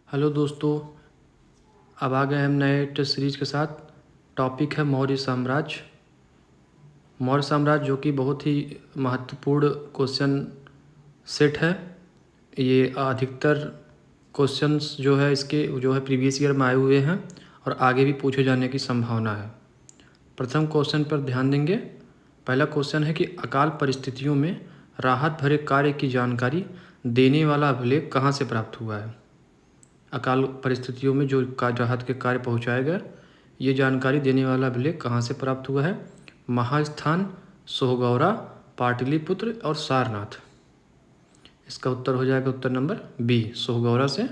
Hello दोस्तों, अब आ गए हम नए टेस्ट सीरीज के साथ। टॉपिक है मौर्य साम्राज्य। मौर्य साम्राज्य जो कि बहुत ही महत्वपूर्ण क्वेश्चन सेट है। ये अधिकतर क्वेश्चंस जो है इसके जो है प्रीवियस ईयर में आए हुए हैं और आगे भी पूछे जाने की संभावना है। प्रथम क्वेश्चन पर ध्यान देंगे। पहला क्वेश्चन है कि अकाल परिस्थितियों में राहत भरे कार्य की जानकारी देने वाला अभिलेख कहाँ से प्राप्त हुआ है। अकाल परिस्थितियों में जो राहत के कार्य पहुँचाए गए, ये जानकारी देने वाला अभिलेख कहाँ से प्राप्त हुआ है। महास्थान, सोहगौरा, पाटलिपुत्र और सारनाथ। इसका उत्तर हो जाएगा उत्तर नंबर बी, सोहगौरा से।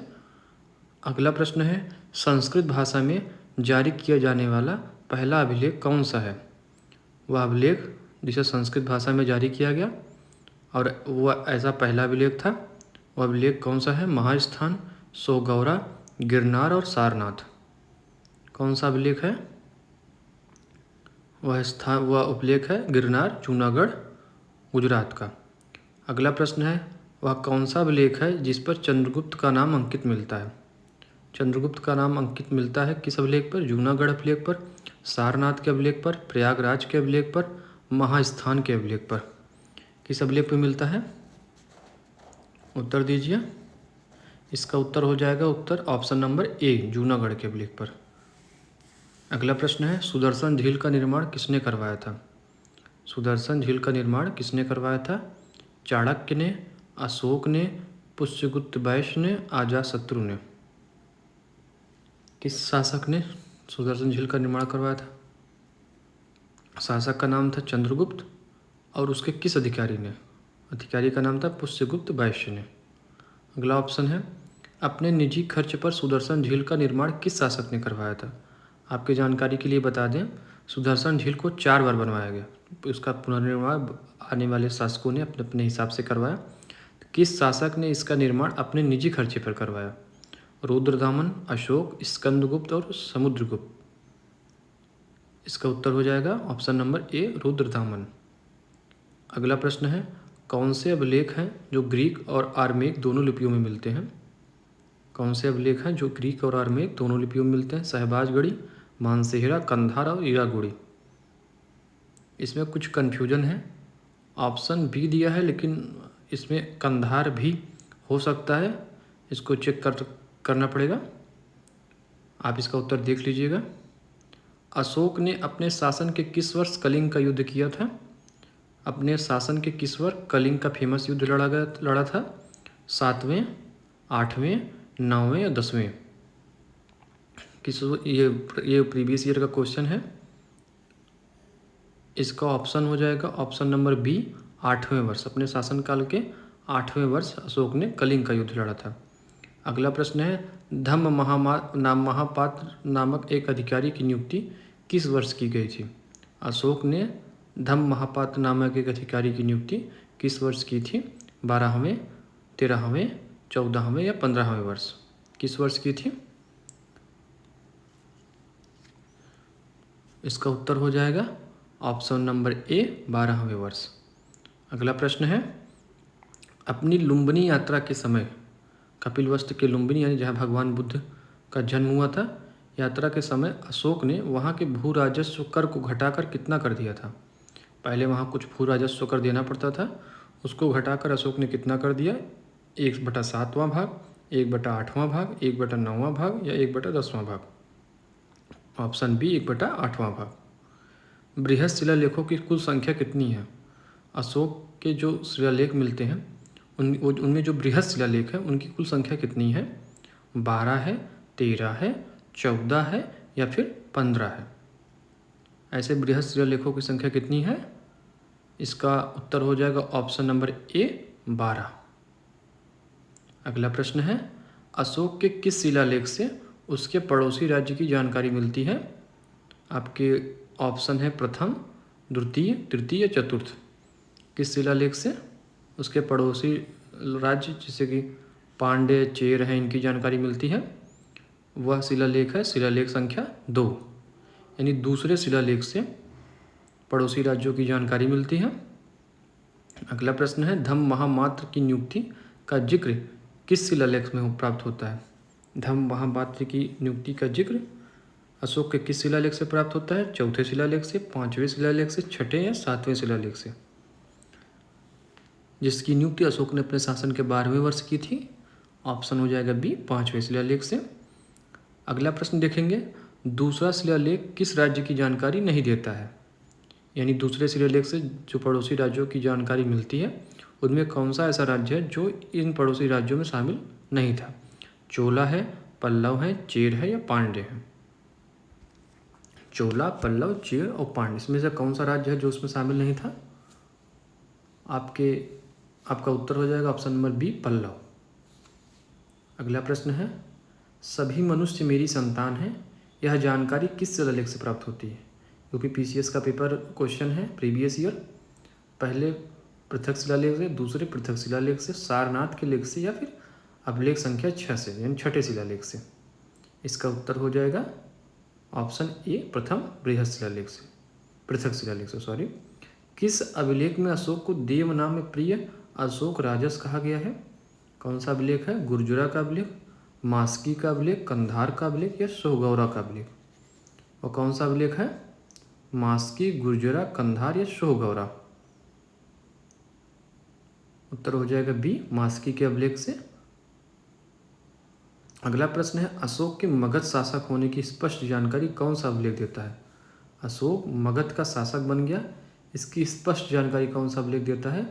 अगला प्रश्न है, संस्कृत भाषा में जारी किया जाने वाला पहला अभिलेख कौन सा है। वह अभिलेख जिसे संस्कृत भाषा में जारी किया गया और वह ऐसा पहला अभिलेख था, वह अभिलेख कौन सा है। महास्थान, सोहगौरा, गिरनार और सारनाथ। कौन सा अभिलेख है। वह अभिलेख है गिरनार, जूनागढ़, गुजरात का। अगला प्रश्न है, वह कौन सा अभिलेख है जिस पर चंद्रगुप्त का नाम अंकित मिलता है। चंद्रगुप्त का नाम अंकित मिलता है किस अभिलेख पर। जूनागढ़ अभिलेख पर, सारनाथ के अभिलेख पर, प्रयागराज के अभिलेख पर, महास्थान के अभिलेख पर। किस अभिलेख पर मिलता है, उत्तर दीजिए। इसका उत्तर हो जाएगा उत्तर ऑप्शन नंबर ए, जूनागढ़ के अभिलेख पर। अगला प्रश्न है, सुदर्शन झील का निर्माण किसने करवाया था। सुदर्शन झील का निर्माण किसने करवाया था। चाणक्य ने, अशोक ने, पुष्यगुप्त वैश्य ने, अजातशत्रु ने। किस शासक ने सुदर्शन झील का निर्माण करवाया था। शासक का नाम था चंद्रगुप्त और उसके किस अधिकारी ने। अधिकारी का नाम था पुष्यगुप्त वैश्य ने। अगला ऑप्शन है, अपने निजी खर्च पर सुदर्शन झील का निर्माण किस शासक ने करवाया था। आपकी जानकारी के लिए बता दें, सुदर्शन झील को 4 बार बनवाया गया। उसका पुनर्निर्माण आने वाले शासकों ने अपने अपने हिसाब से करवाया। किस शासक ने इसका निर्माण अपने निजी खर्चे पर करवाया। रुद्रदामन, अशोक, स्कंदगुप्त और समुद्रगुप्त। इसका उत्तर हो जाएगा ऑप्शन नंबर ए, रुद्रदामन। अगला प्रश्न है, कौन से अभिलेख हैं जो ग्रीक और आर्मेक दोनों लिपियों में मिलते हैं। कौन से अभिलेख हैं जो ग्रीक और आर्मेक दोनों लिपियों में मिलते हैं। शहबाजगढ़ी, मानसेहरा, कंधार और ईरागुड़ी। इसमें कुछ कन्फ्यूजन है। ऑप्शन बी दिया है लेकिन इसमें कंधार भी हो सकता है, इसको चेक करना पड़ेगा। आप इसका उत्तर देख लीजिएगा। अशोक ने अपने शासन के किस वर्ष कलिंग का युद्ध किया था। अपने शासन के किस वर्ष कलिंग का फेमस युद्ध लड़ा था। 7वें, 8वें, 9वें या 10वें। ये प्रीवियस ईयर का क्वेश्चन है। इसका ऑप्शन हो जाएगा ऑप्शन नंबर बी, 8वें वर्ष। अपने शासनकाल के 8वें वर्ष अशोक ने कलिंग का युद्ध लड़ा था। अगला प्रश्न है, धम्म महापात्र नामक एक अधिकारी की नियुक्ति किस वर्ष की गई थी। अशोक ने धम्म महापात्र नामक एक अधिकारी की नियुक्ति किस वर्ष की थी। 12वें, 13वें, 14वें या 15वें वर्ष। किस वर्ष की थी। इसका उत्तर हो जाएगा ऑप्शन नंबर ए, 12वें वर्ष। अगला प्रश्न है, अपनी लुम्बिनी यात्रा के समय कपिलवस्तु के लुम्बिनी यानी जहाँ भगवान बुद्ध का जन्म हुआ था, यात्रा के समय अशोक ने वहाँ के भू राजस्व कर को घटाकर कितना कर दिया था। पहले वहाँ कुछ भू राजस्व कर देना पड़ता था, उसको घटाकर अशोक ने कितना कर दिया। 1/7वां भाग, 1/8वां भाग, 1/9वां भाग या 1/10वां भाग। ऑप्शन बी, 1/8वां भाग। बृहद शिलालेखों की कुल संख्या कितनी है। अशोक के जो शिलालेख मिलते हैं उनमें जो बृहद शिलालेख है उनकी कुल संख्या कितनी है। 12 है, 13 है, 14 है या फिर 15 है। ऐसे बृहद शिलालेखों की संख्या कितनी है। इसका उत्तर हो जाएगा ऑप्शन नंबर ए, 12। अगला प्रश्न है, अशोक के किस शिलालेख से उसके पड़ोसी राज्य की जानकारी मिलती है। आपके ऑप्शन है प्रथम, द्वितीय, तृतीय या चतुर्थ। किस शिलालेख से उसके पड़ोसी राज्य जैसे कि पांड्य, चेर हैं, इनकी जानकारी मिलती है। वह शिलालेख है शिलालेख संख्या 2, यानी दूसरे शिलालेख से पड़ोसी राज्यों की जानकारी मिलती है। अगला प्रश्न है, धम्म महामात्र की नियुक्ति का जिक्र किस शिलालेख में प्राप्त होता है। महापात्र की नियुक्ति का जिक्र अशोक के किस शिलालेख से प्राप्त होता है? चौथे शिलालेख से, पांचवें शिलालेख से, छठे या सातवें शिलालेख से? जिसकी नियुक्ति अशोक ने अपने शासन के 12वें वर्ष की थी। ऑप्शन हो जाएगा बी, पांचवें शिलालेख से। अगला प्रश्न देखेंगे, दूसरा शिलालेख किस राज्य की जानकारी नहीं देता है? यानी दूसरे शिलालेख से जो पड़ोसी राज्यों की जानकारी मिलती है उनमें कौन सा ऐसा राज्य है जो इन पड़ोसी राज्यों में शामिल नहीं था? चोला है, पल्लव है, चेर है या पांड्य है? चोला, पल्लव, चेर और पांड्य, इसमें से कौन सा राज्य है जो उसमें शामिल नहीं था? आपका उत्तर हो जाएगा ऑप्शन नंबर बी, पल्लव। अगला प्रश्न है, सभी मनुष्य मेरी संतान है, यह जानकारी किस शिलालेख से प्राप्त होती है? यूपी पीसीएस का पेपर क्वेश्चन है प्रीवियस ईयर। पहले पृथक शिलालेख से, दूसरे पृथक शिलालेख से, सारनाथ के लेख से या फिर अभिलेख संख्या 6 से, यानी छठे शिलालेख से। इसका उत्तर हो जाएगा ऑप्शन ए, प्रथम बृहद शिलालेख से, पृथक शिलालेख से, सॉरी। किस अभिलेख में अशोक को देव नाम में प्रिय अशोक राजस कहा गया है? कौन सा अभिलेख है? गुर्जरा का अभिलेख, मास्की का अभिलेख, कंधार का अभिलेख या सोहगौरा का अभिलेख? और कौन सा अभिलेख है? मास्की, गुर्जरा, कंधार या सोहगौरा? उत्तर हो जाएगा बी, मास्की के अभिलेख से। अगला प्रश्न है, अशोक के मगध शासक होने की स्पष्ट जानकारी कौन सा अभिलेख देता है? अशोक मगध का शासक बन गया, इसकी स्पष्ट जानकारी कौन सा अभिलेख देता है?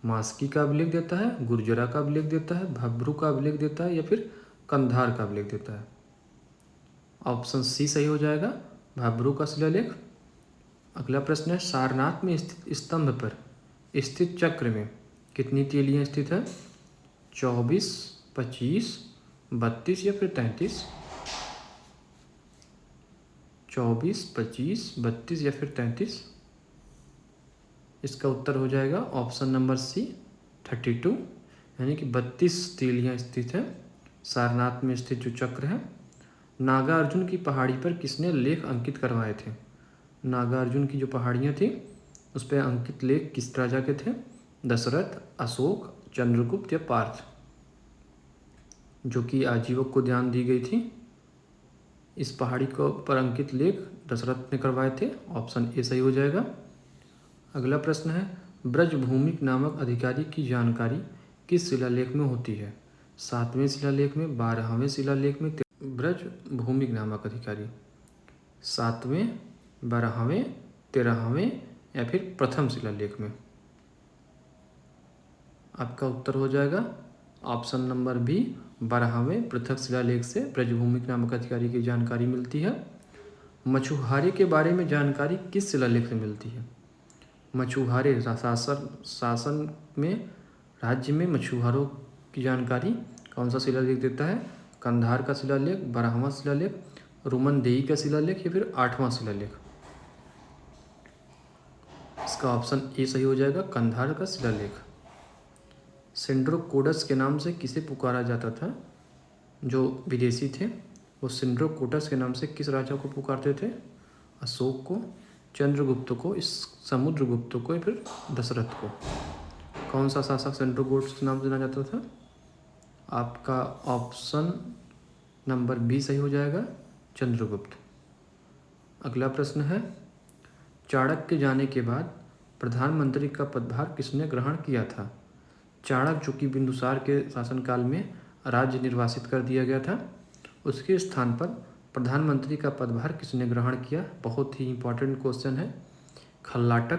मास्की का अभिलेख देता है, गुर्जरा का अभिलेख देता है, भब्रू का अभिलेख देता है या फिर कंधार का अभिलेख देता है? ऑप्शन सी सही हो जाएगा, भब्रू का शिलालेख। अगला प्रश्न है, सारनाथ में स्थित स्तंभ पर स्थित चक्र में कितनी तीलियां स्थित है? 24, 25, 32 या फिर 33? 24, 25, 32 या फिर 33? इसका उत्तर हो जाएगा ऑप्शन नंबर सी, 32, यानी कि 32 तीलियां स्थित है सारनाथ में स्थित जो चक्र है। नागार्जुन की पहाड़ी पर किसने लेख अंकित करवाए थे? नागार्जुन की जो पहाड़ियाँ थी उस पर अंकित लेख किस राजा के थे? दशरथ, अशोक, चंद्रगुप्त या पार्थ? जो कि आजीवक को ध्यान दी गई थी। इस पहाड़ी को पर अंकित लेख दशरथ ने करवाए थे। ऑप्शन ए सही हो जाएगा। अगला प्रश्न है, ब्रजभूमिक नामक अधिकारी की जानकारी किस शिलालेख में होती है? 7वें शिलालेख में, 12वें शिलालेख में? ब्रजभूमिक नामक अधिकारी 7वें, 12वें, 13वें या फिर प्रथम शिलालेख में? आपका उत्तर हो जाएगा ऑप्शन नंबर बी, 12वें पृथक शिलालेख से ब्रजभूमिक नामक अधिकारी की जानकारी मिलती है। मछुआरे के बारे में जानकारी किस शिलालेख से मिलती है? मछुआरे शासन में, राज्य में मछुआरों की जानकारी कौन सा शिलालेख देता है? कंधार का शिलालेख, 12वां शिलालेख, रुमनदेही का शिलालेख या फिर 8वां शिलालेख? इसका ऑप्शन ए सही हो जाएगा, कंधार का शिलालेख। सिंड्रोकोटस के नाम से किसे पुकारा जाता था? जो विदेशी थे वो सिंड्रोकोटस के नाम से किस राजा को पुकारते थे? अशोक को, चंद्रगुप्त को, इस समुद्रगुप्त को या फिर दशरथ को? कौन सा शासक सिंड्रोकोटस के नाम से जाना जाता था? आपका ऑप्शन नंबर बी सही हो जाएगा, चंद्रगुप्त। अगला प्रश्न है, चाणक्य के जाने के बाद प्रधानमंत्री का पदभार किसने ग्रहण किया था? चाणक्य, जो कि बिंदुसार के शासनकाल में राज्य निर्वासित कर दिया गया था, उसके स्थान पर प्रधानमंत्री का पदभार किसने ग्रहण किया? बहुत ही इंपॉर्टेंट क्वेश्चन है। खल्लाटक,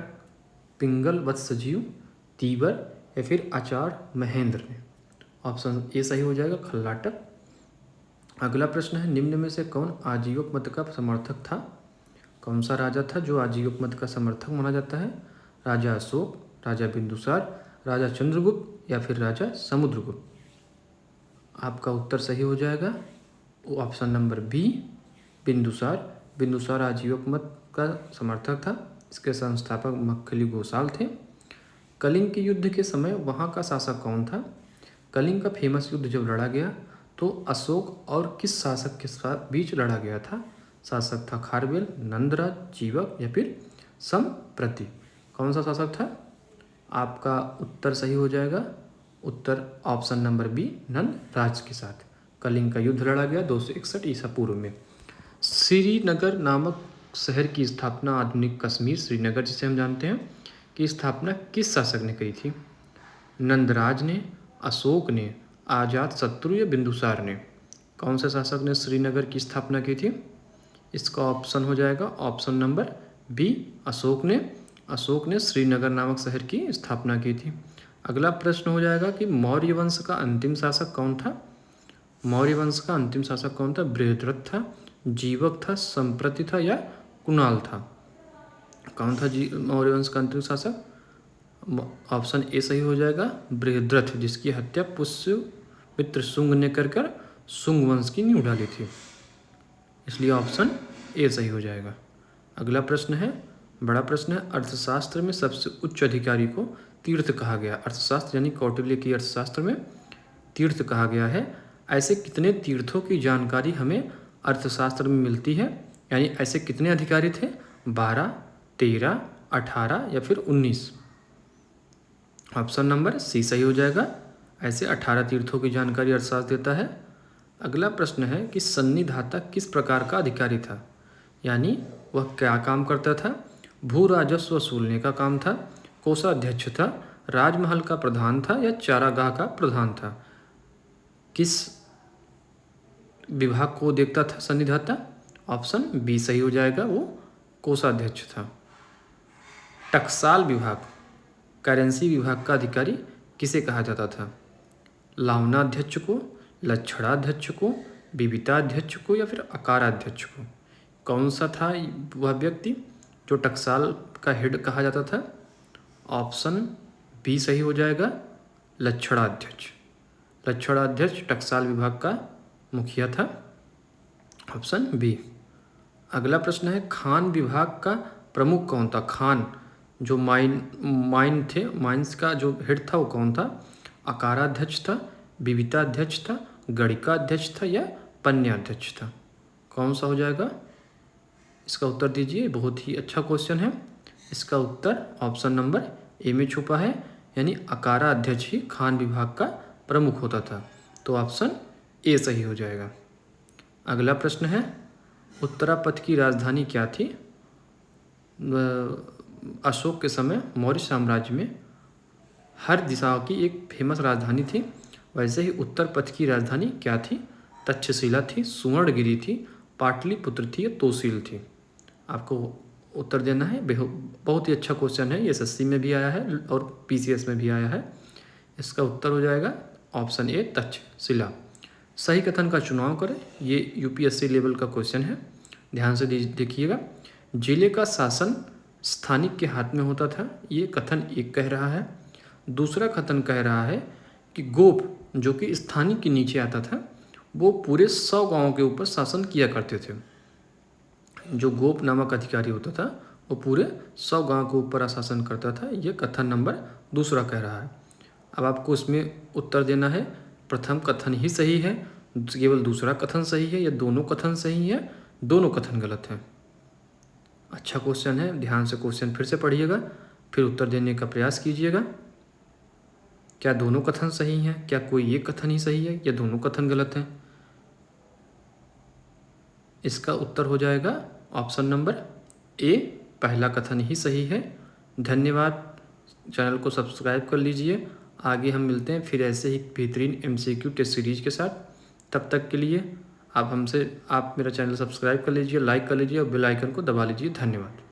पिंगल वत्सजीव, तीबर या फिर आचार्य महेंद्र ने? ऑप्शन ए सही हो जाएगा, खल्लाटक। अगला प्रश्न है, निम्न में से कौन आजीवक मत का समर्थक था? कौन सा राजा था जो आजीवक मत का समर्थक माना जाता है? राजा अशोक, राजा बिंदुसार, राजा चंद्रगुप्त या फिर राजा समुद्रगुप्त? आपका उत्तर सही हो जाएगा option number B, Bindusara. Bindusara Ajivika मत का समर्थक था। इसके संस्थापक मक्खली गोसाल थे। कलिंग के युद्ध के समय वहाँ का शासक कौन था? कलिंग का फेमस युद्ध जब लड़ा गया तो अशोक और किस शासक के साथ बीच लड़ा गया था? शासक था खारवेल, नंदराज, जीवक या फिर संप्रति? कौन सा शासक था? आपका उत्तर सही हो जाएगा, उत्तर ऑप्शन नंबर बी, नंदराज के साथ। कलिंग का युद्ध लड़ा गया 261 ईसा पूर्व में। श्रीनगर नामक शहर की स्थापना, आधुनिक कश्मीर श्रीनगर जिसे हम जानते हैं, की स्थापना किस शासक ने करी थी? नंदराज ने, अशोक ने, अजातशत्रु या बिंदुसार ने? कौन से शासक ने श्रीनगर की स्थापना की थी? इसका ऑप्शन हो जाएगा ऑप्शन नंबर बी, अशोक ने श्रीनगर नामक शहर की स्थापना की थी। अगला प्रश्न हो जाएगा कि मौर्य वंश का अंतिम शासक कौन था? मौर्य वंश का अंतिम शासक कौन था? बृहद्रथ था, जीवक था, संप्रति था या कुणाल था? कौन था मौर्य वंश का अंतिम शासक? ऑप्शन ए सही हो जाएगा, बृहद्रथ, जिसकी हत्या पुष्यमित्र शुंग ने कर शुंग वंश की नींव डाली थी, इसलिए ऑप्शन ए सही हो जाएगा। अगला प्रश्न है, बड़ा प्रश्न है, अर्थशास्त्र में सबसे उच्च अधिकारी को तीर्थ कहा गया। अर्थशास्त्र यानी कौटिल्य की अर्थशास्त्र में तीर्थ कहा गया है। ऐसे कितने तीर्थों की जानकारी हमें अर्थशास्त्र में मिलती है, यानी ऐसे कितने अधिकारी थे? 12, 13, 18 या फिर 19? ऑप्शन नंबर सी सही हो जाएगा। ऐसे 18 तीर्थों की जानकारी अर्थशास्त्र देता है। अगला प्रश्न है कि सन्निधाता किस प्रकार का अधिकारी था, यानी वह क्या काम करता था? भू राजस्व वसूलने का काम था, कोषाध्यक्ष था, राजमहल का प्रधान था या चारागाह का प्रधान था? किस विभाग को देखता था सन्निधाता? ऑप्शन बी सही हो जाएगा, वो कोषाध्यक्ष था। टकसाल विभाग, करेंसी विभाग का अधिकारी किसे कहा जाता था? लावनाध्यक्ष को, लक्षणाध्यक्ष को, विविताध्यक्ष को या फिर अकाराध्यक्ष को? कौन सा था वह व्यक्ति जो टकसाल का हेड कहा जाता था? ऑप्शन बी सही हो जाएगा, लक्षणाध्यक्ष। लक्षणाध्यक्ष टकसाल विभाग का मुखिया था, ऑप्शन बी। अगला प्रश्न है, खान विभाग का प्रमुख कौन था? खान जो माइन थे, माइंस का जो हेड था वो कौन था? अकाराध्यक्ष था, विविताध्यक्ष था, गणिकाध्यक्ष था या पन्याध्यक्ष था? कौन सा हो जाएगा? इसका उत्तर दीजिए, बहुत ही अच्छा क्वेश्चन है। इसका उत्तर ऑप्शन नंबर ए में छुपा है, यानी अकाराध्यक्ष ही खान विभाग का प्रमुख होता था, तो ऑप्शन ए सही हो जाएगा। अगला प्रश्न है, उत्तरापथ की राजधानी क्या थी? अशोक के समय मौर्य साम्राज्य में हर दिशा की एक फेमस राजधानी थी, वैसे ही उत्तर पथ की राजधानी क्या थी? तक्षशिला थी, सुवर्णगिरी थी, पाटलिपुत्र थी या तोसील थी? आपको उत्तर देना है। बहुत ही अच्छा क्वेश्चन है, ये एसएससी में भी आया है और पीसीएस में भी आया है। इसका उत्तर हो जाएगा ऑप्शन ए, तक्षशिला। सही कथन का चुनाव करें, ये यूपीएससी लेवल का क्वेश्चन है, ध्यान से देखिएगा। जिले का शासन स्थानिक के हाथ में होता था, ये कथन एक कह रहा है। दूसरा कथन कह रहा है कि गोप जो कि स्थानिक के नीचे आता था, वो पूरे 100 गांवों के ऊपर शासन किया करते थे। जो गोप नामक अधिकारी होता था वो पूरे 100 गांव के ऊपर शासन करता था, ये कथन नंबर दूसरा कह रहा है। अब आपको इसमें उत्तर देना है, प्रथम कथन ही सही है, केवल दूसरा कथन सही है, या दोनों कथन सही है, दोनों कथन गलत है। अच्छा क्वेश्चन है, ध्यान से क्वेश्चन फिर से पढ़िएगा, फिर उत्तर देने का प्रयास कीजिएगा। क्या दोनों कथन सही हैं? क्या कोई एक कथन ही सही है या दोनों कथन गलत हैं? इसका उत्तर हो जाएगा ऑप्शन नंबर ए, पहला कथन ही सही है। धन्यवाद, चैनल को सब्सक्राइब कर लीजिए। आगे हम मिलते हैं फिर ऐसे ही बेहतरीन एमसीक्यू टेस्ट सीरीज के साथ। तब तक के लिए आप मेरा चैनल सब्सक्राइब कर लीजिए, लाइक कर लीजिए और बेल आइकन को दबा लीजिए। धन्यवाद।